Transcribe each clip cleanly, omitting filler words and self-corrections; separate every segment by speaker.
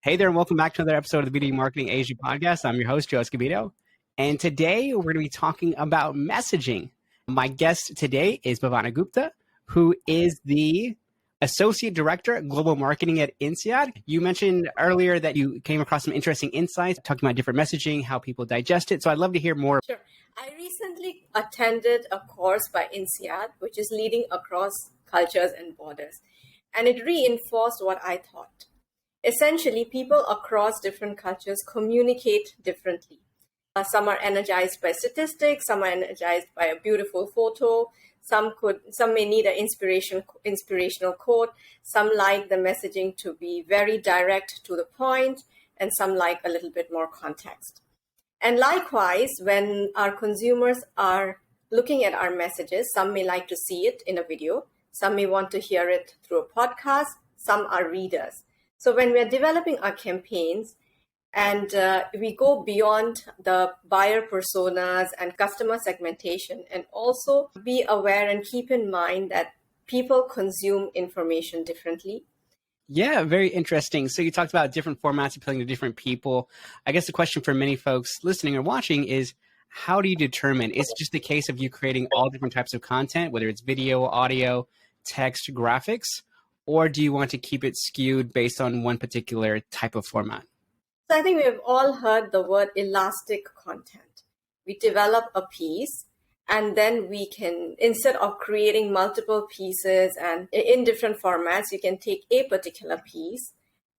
Speaker 1: Hey there, and welcome back to another episode of the B2B Marketing Asia podcast. I'm your host, Joe Escobedo, and today we're going to be talking about messaging. My guest today is Bhavana Gupta, who is the Associate Director of Global Marketing at INSEAD. You mentioned earlier that you came across some interesting insights, talking about different messaging, how people digest it. So I'd love to hear more.
Speaker 2: Sure. I recently attended a course by INSEAD, which is leading across cultures and borders, and it reinforced what I thought. Essentially, people across different cultures communicate differently. Some are energized by statistics, some are energized by a beautiful photo, some may need an inspirational quote, some like the messaging to be very direct to the point, and some like a little bit more context. And likewise, when our consumers are looking at our messages, some may like to see it in a video, some may want to hear it through a podcast, some are readers. So when we're developing our campaigns and we go beyond the buyer personas and customer segmentation, and also be aware and keep in mind that people consume information differently.
Speaker 1: Yeah, very interesting. So you talked about different formats appealing to different people. I guess the question for many folks listening or watching is, how do you determine? Is it just a case of you creating all different types of content, whether it's video, audio, text, graphics, or do you want to keep it skewed based on one particular type of format?
Speaker 2: So I think we have all heard the word elastic content. We develop a piece, and then we can, instead of creating multiple pieces and in different formats, you can take a particular piece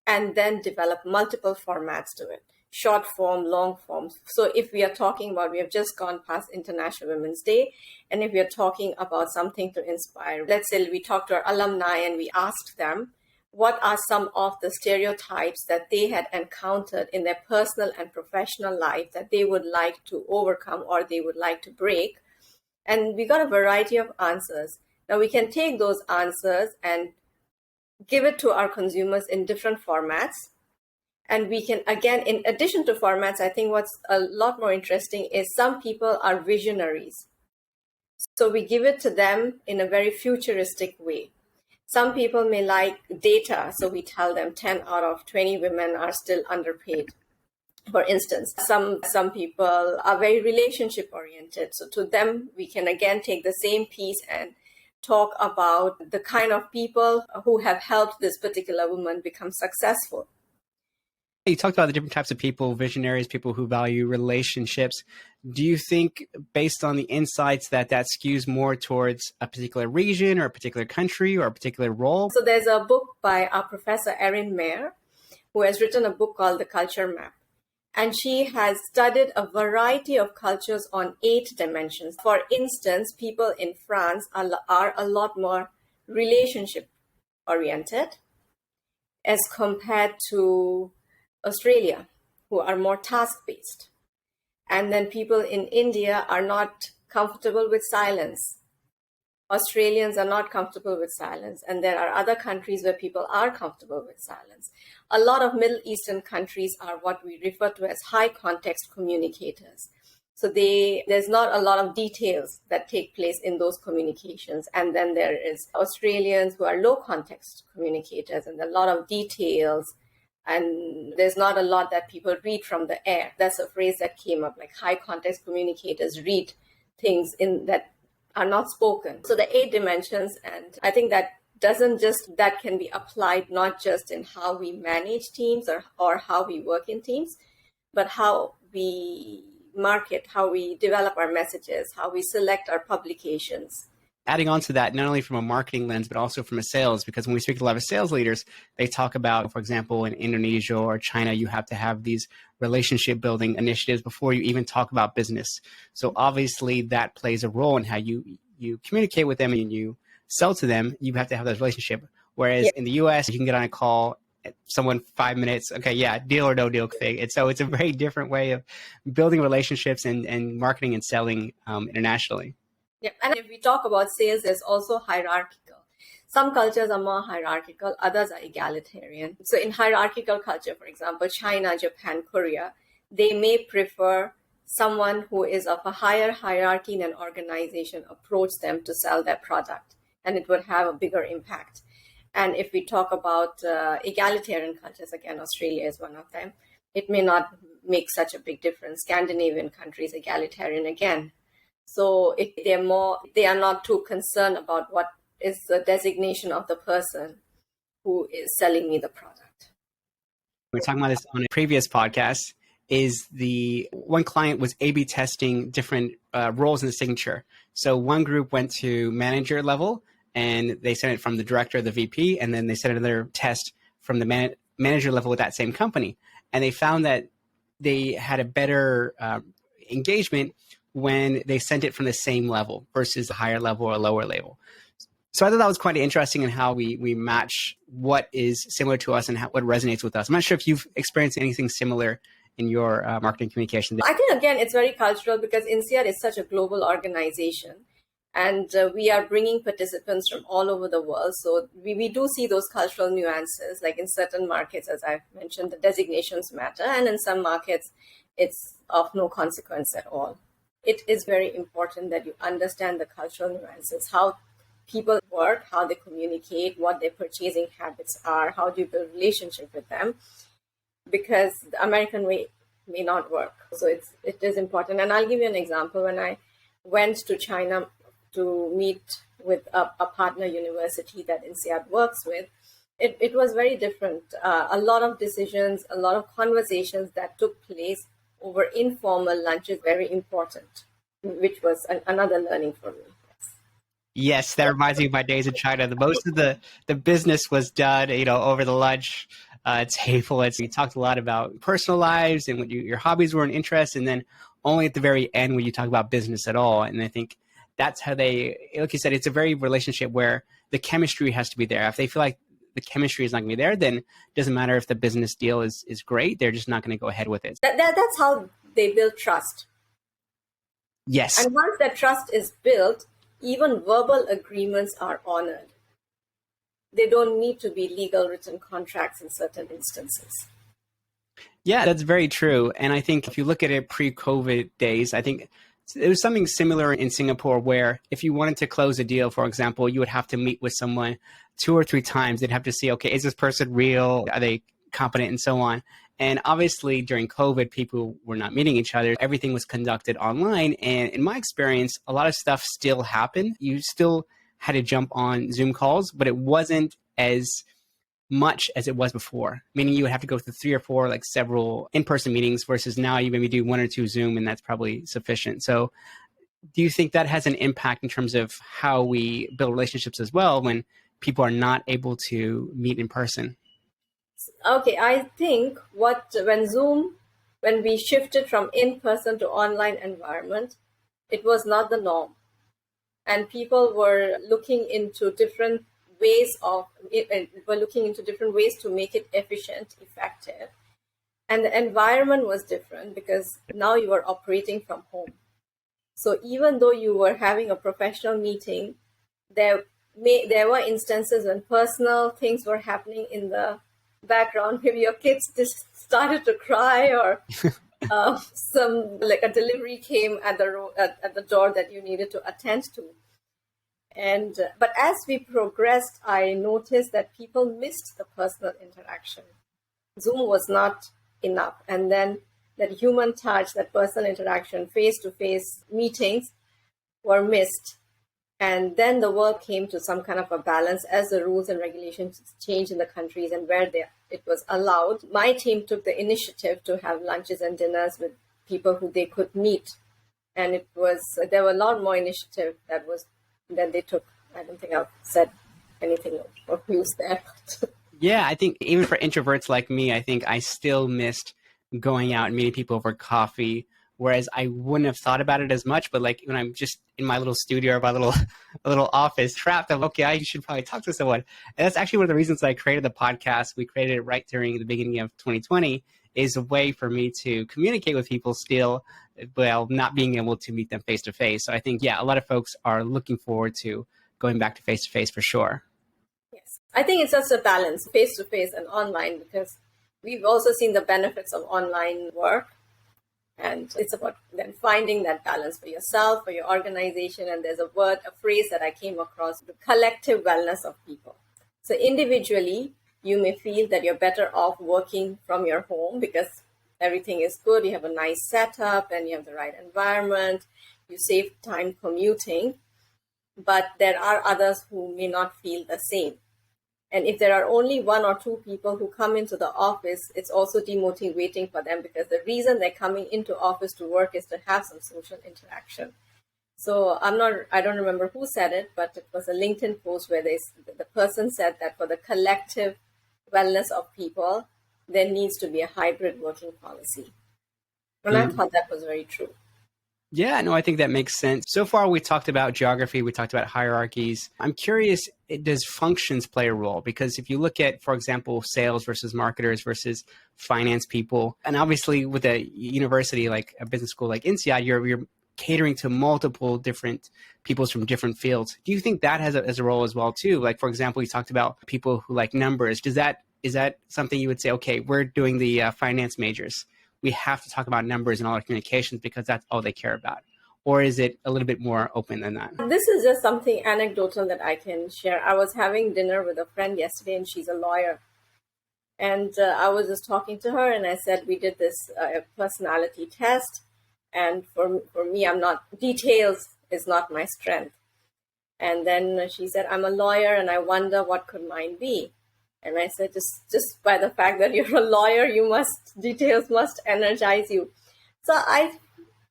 Speaker 2: and then develop multiple formats to it. Short form, long form. So if we are talking about, we have just gone past International Women's Day, and if we are talking about something to inspire, let's say we talked to our alumni and we asked them, what are some of the stereotypes that they had encountered in their personal and professional life that they would like to overcome or they would like to break? And we got a variety of answers. Now we can take those answers and give it to our consumers in different formats. And we can, again, in addition to formats, I think what's a lot more interesting is some people are visionaries. So we give it to them in a very futuristic way. Some people may like data. So we tell them 10 out of 20 women are still underpaid. For instance, some people are very relationship oriented. So to them, we can again take the same piece and talk about the kind of people who have helped this particular woman become successful.
Speaker 1: You talked about the different types of people, visionaries, people who value relationships. Do you think, based on the insights, that skews more towards a particular region or a particular country or a particular role?
Speaker 2: So there's a book by our professor, Erin Mayer, who has written a book called The Culture Map. And she has studied a variety of cultures on 8 dimensions. For instance, people in France are a lot more relationship oriented as compared to Australia, who are more task-based. And then people in India are not comfortable with silence. Australians are not comfortable with silence. And there are other countries where people are comfortable with silence. A lot of Middle Eastern countries are what we refer to as high context communicators. So there's not a lot of details that take place in those communications. And then there is Australians who are low context communicators, and a lot of details. And there's not a lot that people read from the air. That's a phrase that came up, like high context communicators read things in that are not spoken. So the 8 dimensions, and I think that can be applied not just in how we manage teams or how we work in teams, but how we market, how we develop our messages, how we select our publications.
Speaker 1: Adding on to that, not only from a marketing lens, but also from a sales, because when we speak to a lot of sales leaders, they talk about, for example, in Indonesia or China, you have to have these relationship building initiatives before you even talk about business. So obviously that plays a role in how you communicate with them and you sell to them. You have to have that relationship. Whereas in the US, you can get on a call, someone 5 minutes, okay, yeah, deal or no deal thing. And so it's a very different way of building relationships and marketing and selling internationally.
Speaker 2: Yeah, and if we talk about sales, there's also hierarchical. Some cultures are more hierarchical, others are egalitarian. So in hierarchical culture, for example, China, Japan, Korea, they may prefer someone who is of a higher hierarchy in an organization approach them to sell their product, and it would have a bigger impact. And if we talk about egalitarian cultures, again, Australia is one of them, it may not make such a big difference. Scandinavian countries, egalitarian again. So they are not too concerned about what is the designation of the person who is selling me the product.
Speaker 1: We were talking about this on a previous podcast, is the one client was A/B testing different roles in the signature. So one group went to manager level and they sent it from the director, the VP, and then they sent another test from the manager level with that same company. And they found that they had a better engagement when they sent it from the same level versus a higher level or a lower level. So I thought that was quite interesting in how we match what is similar to us and what resonates with us. I'm not sure if you've experienced anything similar in your marketing communication.
Speaker 2: I think, again, it's very cultural because INSEAD is such a global organization, and we are bringing participants from all over the world. So we do see those cultural nuances, like in certain markets, as I've mentioned, the designations matter, and in some markets, it's of no consequence at all. It is very important that you understand the cultural nuances, how people work, how they communicate, what their purchasing habits are, how do you build relationship with them, because the American way may not work. So it is important. And I'll give you an example. When I went to China to meet with a partner university that INSEAD works with, it was very different. A lot of decisions, a lot of conversations that took place over informal lunches, very important, which was another learning for me.
Speaker 1: Yes, that reminds me of my days in China. The most of the business was done, over the lunch table. We talked a lot about personal lives and what your hobbies were and interests, and then only at the very end when you talk about business at all. And I think that's how like you said, it's a very relationship where the chemistry has to be there. If they feel like the chemistry is not going to be there, then it doesn't matter if the business deal is great. They're just not going to go ahead with it.
Speaker 2: That's how they build trust.
Speaker 1: Yes.
Speaker 2: And once that trust is built, even verbal agreements are honored. They don't need to be legal written contracts in certain instances.
Speaker 1: Yeah, that's very true. And I think if you look at it pre-COVID days, I think there was something similar in Singapore where if you wanted to close a deal, for example, you would have to meet with someone 2 or 3 times. They'd have to see, okay, is this person real? Are they competent? And so on. And obviously during COVID, people were not meeting each other. Everything was conducted online. And in my experience, a lot of stuff still happened. You still had to jump on Zoom calls, but it wasn't as much as it was before. Meaning you would have to go through 3 or 4, like several in-person meetings versus now you maybe do 1 or 2 Zoom and that's probably sufficient. So do you think that has an impact in terms of how we build relationships as well when people are not able to meet in person?
Speaker 2: Okay, I think when we shifted from in-person to online environment, it was not the norm. And people were looking into different ways to make it efficient, effective. And the environment was different because now you were operating from home. So even though you were having a professional meeting, there were instances when personal things were happening in the background. Maybe your kids just started to cry, or a delivery came at the door that you needed to attend to. But as we progressed, I noticed that people missed the personal interaction. Zoom was not enough, and then that human touch, that personal interaction, face-to-face meetings were missed. And then the world came to some kind of a balance as the rules and regulations changed in the countries and where it was allowed. My team took the initiative to have lunches and dinners with people who they could meet. And there were a lot more initiative that they took. I don't think I've said anything of use there.
Speaker 1: Yeah, I think even for introverts like me, I think I still missed going out and meeting people over coffee, whereas I wouldn't have thought about it as much. But like when I'm just in my little studio or my little office trapped, I'm okay, I should probably talk to someone. And that's actually one of the reasons I created the podcast. We created it right during the beginning of 2020, is a way for me to communicate with people still, while not being able to meet them face to face. So I think, yeah, a lot of folks are looking forward to going back to face for sure.
Speaker 2: Yes, I think it's just a balance, face to face and online, because we've also seen the benefits of online work. And it's about then finding that balance for yourself, for your organization. And there's a phrase that I came across, the collective wellness of people. So individually, you may feel that you're better off working from your home because everything is good. You have a nice setup and you have the right environment. You save time commuting. But there are others who may not feel the same. And if there are only one or two people who come into the office, it's also demotivating for them because the reason they're coming into office to work is to have some social interaction. So I don't remember who said it, but it was a LinkedIn post where the person said that for the collective wellness of people, there needs to be a hybrid working policy. And I thought that was very true.
Speaker 1: Yeah, no, I think that makes sense. So far, we talked about geography, we talked about hierarchies. I'm curious, does functions play a role? Because if you look at, for example, sales versus marketers versus finance people, and obviously with a university like a business school like INSEAD, you're catering to multiple different peoples from different fields. Do you think that has a role as well too? Like, for example, you talked about people who like numbers. Is that something you would say, okay, we're doing the finance majors, we have to talk about numbers in all our communications because that's all they care about? Or is it a little bit more open than that?
Speaker 2: This is just something anecdotal that I can share. I was having dinner with a friend yesterday and she's a lawyer. And I was just talking to her and I said, we did this personality test. And for me, details is not my strength. And then she said, I'm a lawyer and I wonder what could mine be. And I said, just by the fact that you're a lawyer, details must energize you. So I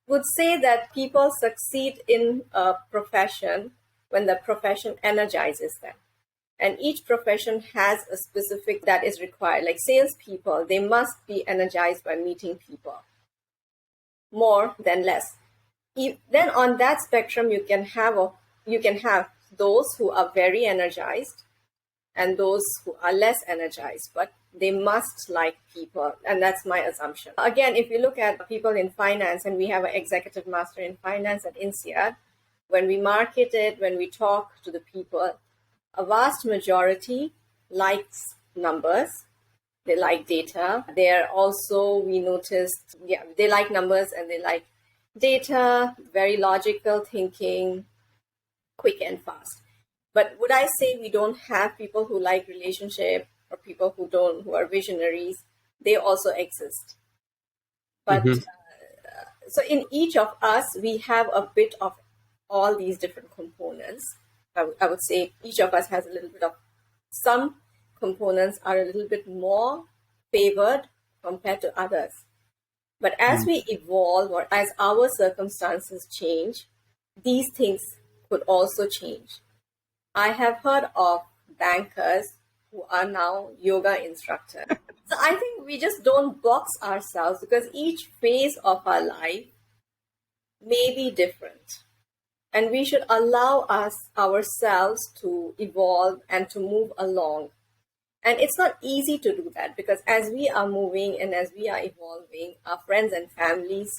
Speaker 2: would say that people succeed in a profession when the profession energizes them. And each profession has a specific that is required. Like salespeople, they must be energized by meeting people, more than less. Then on that spectrum, you can have those who are very energized and those who are less energized, but they must like people. And that's my assumption. Again, if you look at people in finance, and we have an executive master in finance at INSEAD, when we market it, when we talk to the people, a vast majority likes numbers. They like data. They're also, we noticed, they like numbers and they like data, very logical thinking, quick and fast. But would I say we don't have people who like relationship or people who are visionaries? They also exist. But so in each of us, we have a bit of all these different components. I would say each of us has a little bit of, some components are a little bit more favored compared to others. But as we evolve or as our circumstances change, these things could also change. I have heard of bankers who are now yoga instructors. So I think we just don't box ourselves because each phase of our life may be different. And we should allow ourselves to evolve and to move along. And it's not easy to do that because as we are moving and as we are evolving, our friends and families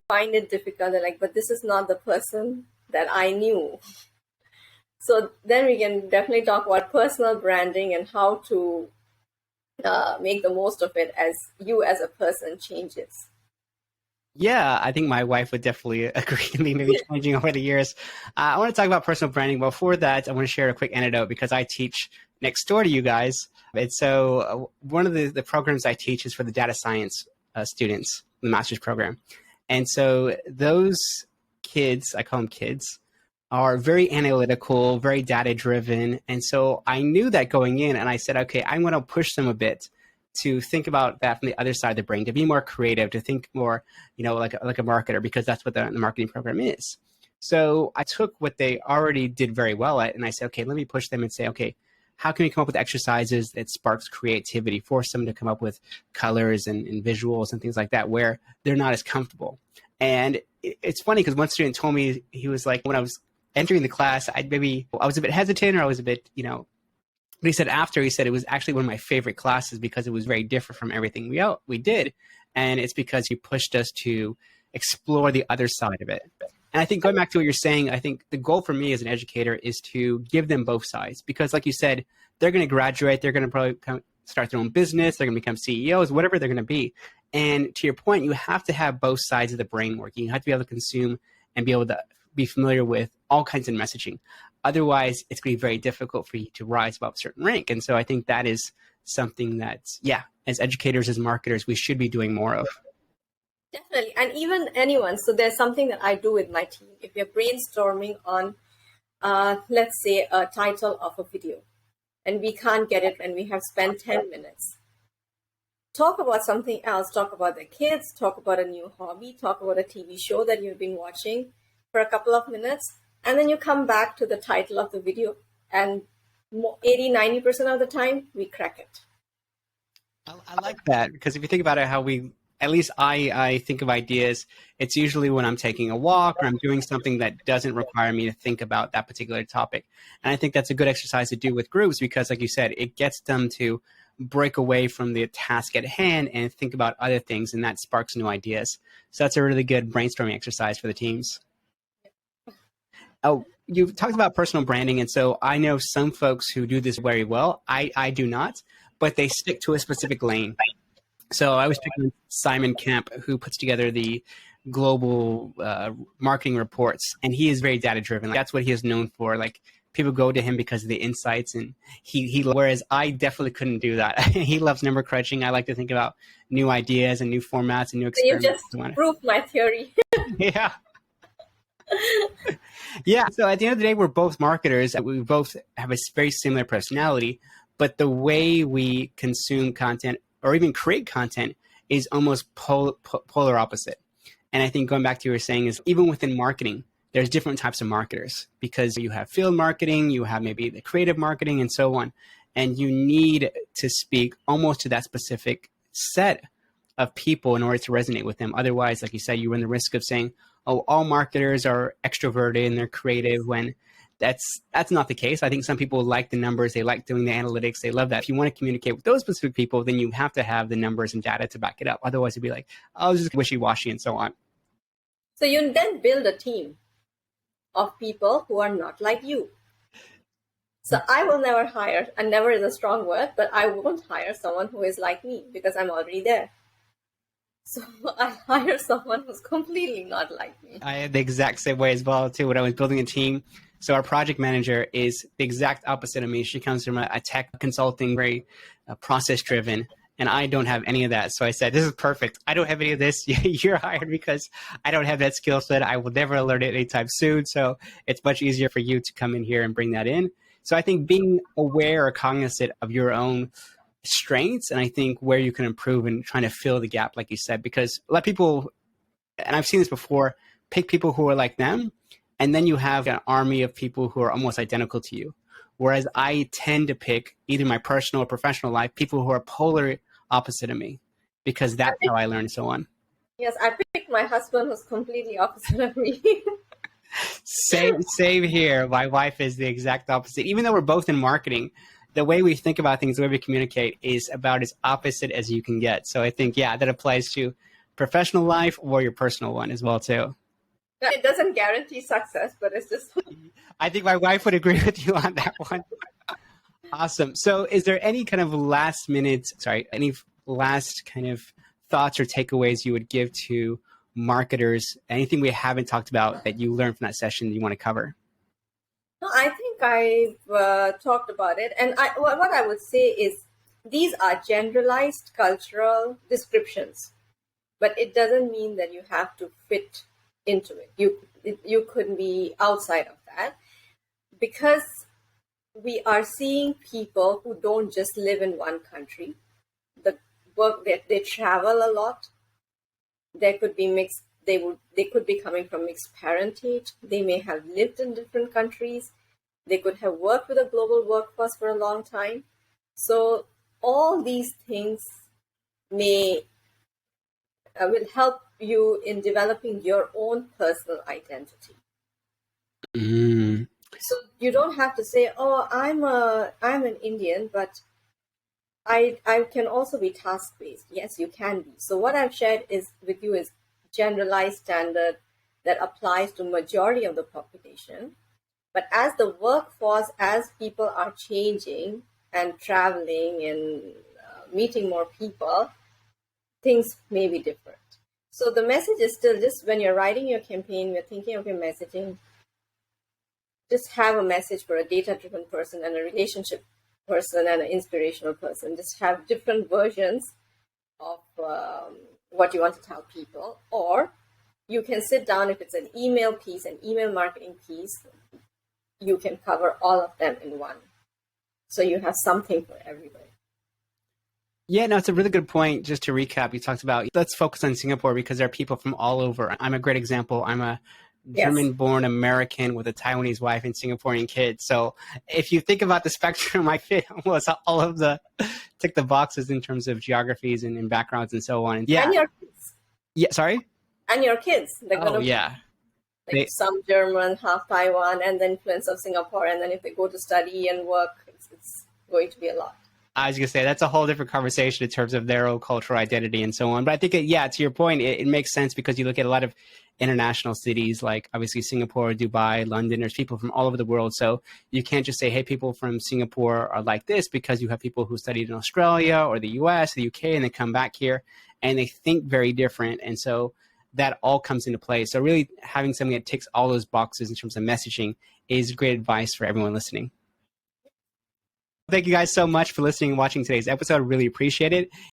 Speaker 2: find it difficult. They're like, but this is not the person that I knew. So then we can definitely talk about personal branding and how to make the most of it as you as a person changes.
Speaker 1: Yeah, I think my wife would definitely agree with me, maybe changing over the years. I want to talk about personal branding. Before that, I want to share a quick anecdote because I teach next door to you guys. And so one of the programs I teach is for the data science students, the master's program. And so those kids, I call them kids, are very analytical, very data driven. And so I knew that going in and I said, okay, I'm going to push them a bit to think about that from the other side of the brain, to be more creative, to think more, like a marketer, because that's what the marketing program is. So I took what they already did very well at, and I said, okay, let me push them and say, okay, how can we come up with exercises that sparks creativity, force them to come up with colors and visuals and things like that, where they're not as comfortable. And it's funny because one student told me, he was like, when I was entering the class, I was a bit hesitant, or I was a bit, but he said after, he said it was actually one of my favorite classes because it was very different from everything we did. And it's because you pushed us to explore the other side of it. And I think going back to what you're saying, I think the goal for me as an educator is to give them both sides. Because like you said, they're going to graduate, they're going to probably start their own business, they're going to become CEOs, whatever they're going to be. And to your point, you have to have both sides of the brain working. You have to be able to consume and be able to be familiar with all kinds of messaging. Otherwise, it's going to be very difficult for you to rise above a certain rank. And so I think that is something that, as educators, as marketers, we should be doing more of.
Speaker 2: Definitely. And even anyone. So there's something that I do with my team. If we're brainstorming on, let's say, a title of a video, and we can't get it and we have spent 10 minutes, talk about something else. Talk about the kids, talk about a new hobby, talk about a TV show that you've been watching for a couple of minutes. And then you come back to the title of the video, and 80-90% of the time, we crack it.
Speaker 1: I like that, because if you think about it, at least I think of ideas, it's usually when I'm taking a walk or I'm doing something that doesn't require me to think about that particular topic. And I think that's a good exercise to do with groups, because like you said, it gets them to break away from the task at hand and think about other things, and that sparks new ideas. So that's a really good brainstorming exercise for the teams. Oh, you've talked about personal branding, and so I know some folks who do this very well. I do not, but they stick to a specific lane. So I was picking Simon Kemp, who puts together the global marketing reports, and he is very data driven. Like, that's what he is known for. Like, people go to him because of the insights, and whereas I definitely couldn't do that. He loves number crunching. I like to think about new ideas and new formats and new experiments.
Speaker 2: So you just proved my theory.
Speaker 1: Yeah. Yeah. So at the end of the day, we're both marketers. We both have a very similar personality, but the way we consume content or even create content is almost polar opposite. And I think going back to what you were saying is, even within marketing, there's different types of marketers, because you have field marketing, you have maybe the creative marketing and so on. And you need to speak almost to that specific set of people in order to resonate with them. Otherwise, like you said, you run the risk of saying, oh, all marketers are extroverted and they're creative, when that's not the case. I think some people like the numbers, they like doing the analytics, they love that. If you want to communicate with those specific people, then you have to have the numbers and data to back it up. Otherwise, it'd be like, oh, it's just wishy-washy and so on.
Speaker 2: So you then build a team of people who are not like you. So I will never hire, and never is a strong word, but I won't hire someone who is like me, because I'm already there. So I hire someone who's completely not like me.
Speaker 1: I had the exact same way as well, too, when I was building a team. So our project manager is the exact opposite of me. She comes from a tech consulting, very process-driven, and I don't have any of that. So I said, this is perfect. I don't have any of this. You're hired because I don't have that skill set. I will never learn it anytime soon. So it's much easier for you to come in here and bring that in. So I think being aware or cognizant of your own strengths, and I think where you can improve, and trying to fill the gap, like you said, because a lot of people, and I've seen this before, pick people who are like them, and then you have an army of people who are almost identical to you. Whereas I tend to pick, either my personal or professional life, people who are polar opposite of me, because that's how I learn and so on.
Speaker 2: Yes, I picked my husband who's completely opposite of me.
Speaker 1: Same here. My wife is the exact opposite. Even though we're both in marketing, the way we think about things, the way we communicate is about as opposite as you can get. So I think, that applies to professional life or your personal one as well, too.
Speaker 2: It doesn't guarantee success, but it's just...
Speaker 1: I think my wife would agree with you on that one. Awesome. So is there any kind of any last kind of thoughts or takeaways you would give to marketers? Anything we haven't talked about that you learned from that session that you want to cover?
Speaker 2: No, I think I've talked about it. And what I would say is, these are generalized cultural descriptions, but it doesn't mean that you have to fit into it. You could be outside of that, because we are seeing people who don't just live in one country. The work that they travel a lot. There could be mixed. They could be coming from mixed parentage. They may have lived in different countries. They could have worked with a global workforce for a long time. So all these things will help you in developing your own personal identity.
Speaker 1: Mm.
Speaker 2: So you don't have to say, "Oh, I'm an Indian, but I can also be task-based." Yes, you can be. So what I've shared with you is generalized standard that applies to majority of the population. But as the workforce, as people are changing and traveling and meeting more people, things may be different. So the message is still just when you're writing your campaign, you're thinking of your messaging, just have a message for a data-driven person and a relationship person and an inspirational person. Just have different versions of what you want to tell people. Or you can sit down, if it's an email piece, an email marketing piece, you can cover all of them in one. So you have something for everybody.
Speaker 1: Yeah, no, it's a really good point. Just to recap, you talked about, let's focus on Singapore because there are people from all over. I'm a great example. I'm a German-born American with a Taiwanese wife and Singaporean kids. So if you think about the spectrum, I fit almost all of the tick the boxes in terms of geographies and backgrounds and so on. Yeah.
Speaker 2: And your kids.
Speaker 1: Yeah, sorry?
Speaker 2: And your kids. They're going to
Speaker 1: yeah.
Speaker 2: Like some German, half Taiwan, and the influence of Singapore. And then if they go to study and work, it's going to be a lot.
Speaker 1: I was going to say, that's a whole different conversation in terms of their own cultural identity and so on. But I think, to your point, it makes sense because you look at a lot of international cities like obviously Singapore, Dubai, London. There's people from all over the world. So you can't just say, hey, people from Singapore are like this, because you have people who studied in Australia or the US, the UK, and they come back here and they think very different. And so that all comes into play. So really having something that ticks all those boxes in terms of messaging is great advice for everyone listening. Thank you guys so much for listening and watching today's episode. Really appreciate it.